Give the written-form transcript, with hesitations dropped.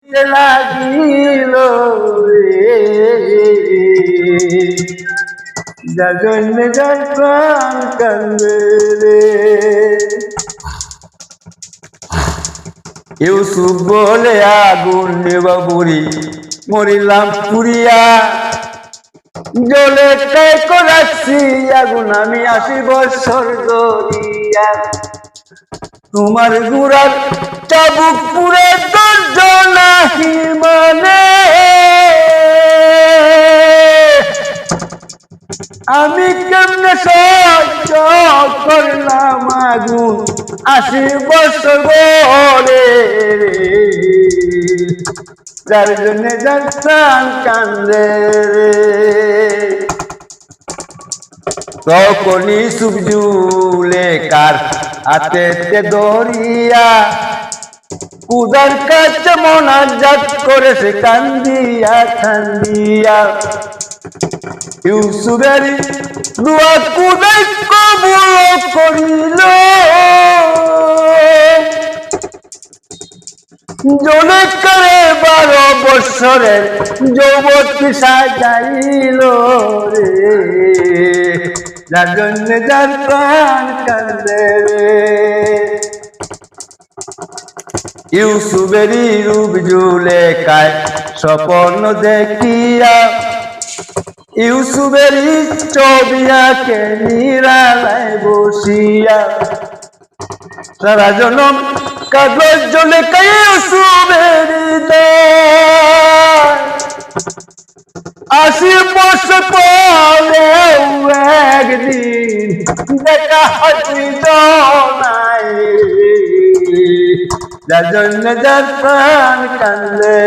লাগিল রে যার জন্য যার প্রাণ কান্দে রে ইউসুফ বলে আগুন নেবা বুড়ি মরিলাম পুরিয়া জলে রাখছি আগুন আমি 80 বছর ধরিয়া তোমার গুড়ার চাবুক পুরে দর্জ নাহি মানে আমি কেমনে সহ্য করলাম আগুন 80 বছর ধরে যার জন্য যার প্রাণ কান্দে তখনই সুবজুলে কার হাতে দরিয়া উদার কাছে মোনাজাত করেছে কান্দিয়া কান্দিয়া ইউসুফের দোয়া খুদাই কবুল করিল জলে করে 12 বৎসরের যৌবতী সাজাইল রে যার জন্য যার প্রাণ কান্দে ইউসুফেরই রূপ জুলেখায় স্বপ্ন দেখিয়া ইউসুফেরই ছবি আঁকে নিরালায় বসিয়া সারা জনম কাগজ জুলেখায় ইউসুফেরই 80 বছর পরে একদিন দেখা হইল নাই যার জন্য যার প্রাণ কান্দে